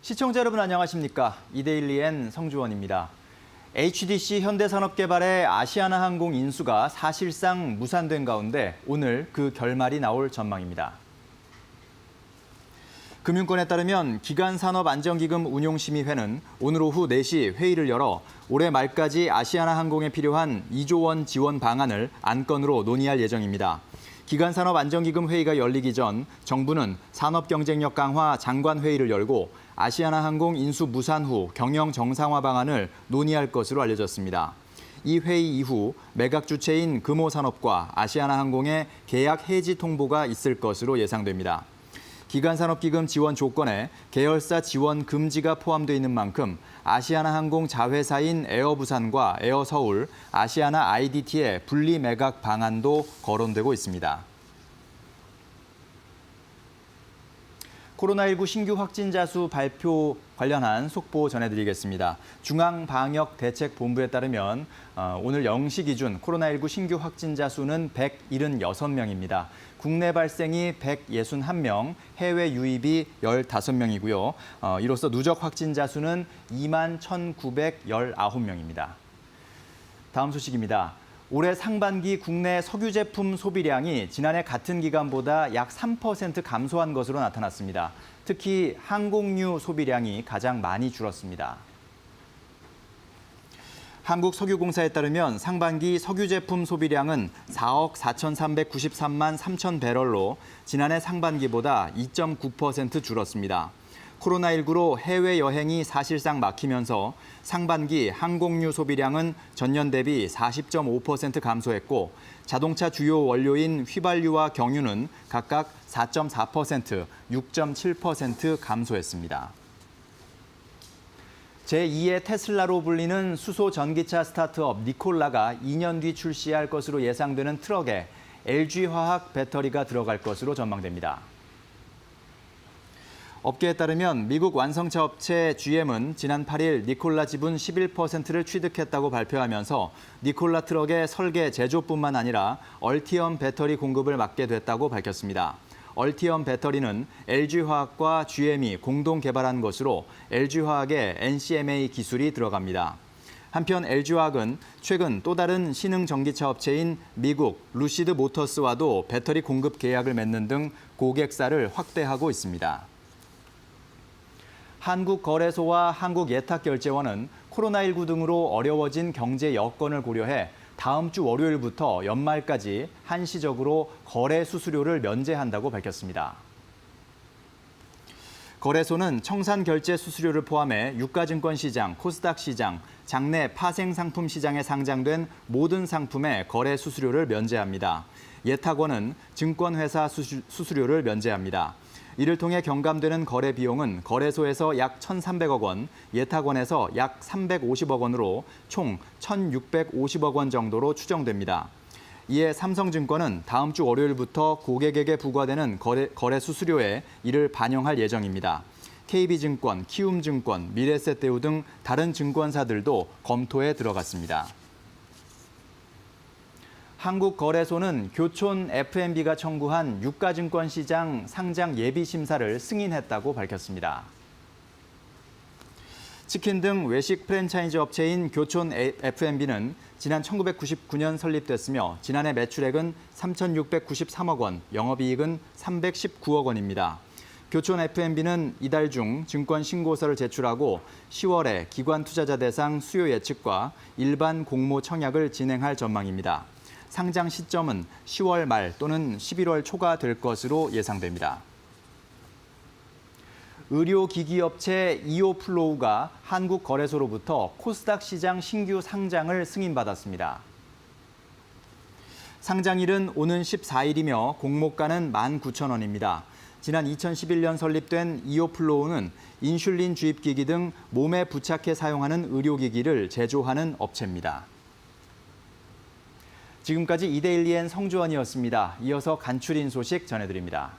시청자 여러분 안녕하십니까? 이데일리엔 성주원입니다. HDC 현대산업개발의 아시아나항공 인수가 사실상 무산된 가운데 오늘 그 결말이 나올 전망입니다. 금융권에 따르면 기간산업안정기금 운용심의회는 오늘 오후 4시 회의를 열어 올해 말까지 아시아나항공에 필요한 2조 원 지원 방안을 안건으로 논의할 예정입니다. 기간산업안정기금 회의가 열리기 전 정부는 산업경쟁력 강화 장관회의를 열고 아시아나항공 인수 무산 후 경영 정상화 방안을 논의할 것으로 알려졌습니다. 이 회의 이후 매각 주체인 금호산업과 아시아나항공의 계약 해지 통보가 있을 것으로 예상됩니다. 기간산업기금 지원 조건에 계열사 지원 금지가 포함되어 있는 만큼 아시아나항공 자회사인 에어부산과 에어서울, 아시아나 IDT의 분리 매각 방안도 거론되고 있습니다. 코로나19 신규 확진자 수 발표 관련한 속보 전해드리겠습니다. 중앙방역대책본부에 따르면 오늘 0시 기준 코로나19 신규 확진자 수는 176명입니다. 국내 발생이 161명, 해외 유입이 15명이고요. 이로써 누적 확진자 수는 21,919명입니다. 다음 소식입니다. 올해 상반기 국내 석유 제품 소비량이 지난해 같은 기간보다 약 3% 감소한 것으로 나타났습니다. 특히 항공유 소비량이 가장 많이 줄었습니다. 한국석유공사에 따르면 상반기 석유 제품 소비량은 4억 4,393만 3천 배럴로 지난해 상반기보다 2.9% 줄었습니다. 코로나19로 해외여행이 사실상 막히면서 상반기 항공유 소비량은 전년 대비 40.5% 감소했고 자동차 주요 원료인 휘발유와 경유는 각각 4.4%, 6.7% 감소했습니다. 제2의 테슬라로 불리는 수소 전기차 스타트업 니콜라가 2년 뒤 출시할 것으로 예상되는 트럭에 LG화학 배터리가 들어갈 것으로 전망됩니다. 업계에 따르면 미국 완성차 업체 GM은 지난 8일 니콜라 지분 11%를 취득했다고 발표하면서 니콜라 트럭의 설계 제조뿐만 아니라 얼티엄 배터리 공급을 맡게 됐다고 밝혔습니다. 얼티엄 배터리는 LG화학과 GM이 공동 개발한 것으로 LG화학의 NCMA 기술이 들어갑니다. 한편 LG화학은 최근 또 다른 신흥 전기차 업체인 미국 루시드 모터스와도 배터리 공급 계약을 맺는 등 고객사를 확대하고 있습니다. 한국거래소와 한국예탁결제원은 코로나19 등으로 어려워진 경제 여건을 고려해 다음 주 월요일부터 연말까지 한시적으로 거래 수수료를 면제한다고 밝혔습니다. 거래소는 청산 결제 수수료를 포함해 유가증권 시장, 코스닥 시장, 장내 파생 상품 시장에 상장된 모든 상품의 거래 수수료를 면제합니다. 예탁원은 증권회사 수수료를 면제합니다. 이를 통해 경감되는 거래 비용은 거래소에서 약 1,300억 원, 예탁원에서 약 350억 원으로 총 1,650억 원 정도로 추정됩니다. 이에 삼성증권은 다음 주 월요일부터 고객에게 부과되는 거래 수수료에 이를 반영할 예정입니다. KB증권, 키움증권, 미래에셋대우 등 다른 증권사들도 검토에 들어갔습니다. 한국거래소는 교촌 F&B가 청구한 유가증권 시장 상장 예비 심사를 승인했다고 밝혔습니다. 치킨 등 외식 프랜차이즈 업체인 교촌 F&B는 지난 1999년 설립됐으며 지난해 매출액은 3,693억 원, 영업이익은 319억 원입니다. 교촌 F&B는 이달 중 증권 신고서를 제출하고 10월에 기관 투자자 대상 수요 예측과 일반 공모 청약을 진행할 전망입니다. 상장 시점은 10월 말 또는 11월 초가 될 것으로 예상됩니다. 의료기기업체 이오플로우가 한국거래소로부터 코스닥 시장 신규 상장을 승인받았습니다. 상장일은 오는 14일이며 공모가는 19,000원입니다. 지난 2011년 설립된 이오플로우는 인슐린 주입기기 등 몸에 부착해 사용하는 의료기기를 제조하는 업체입니다. 지금까지 이데일리엔 성주원이었습니다. 이어서 간추린 소식 전해드립니다.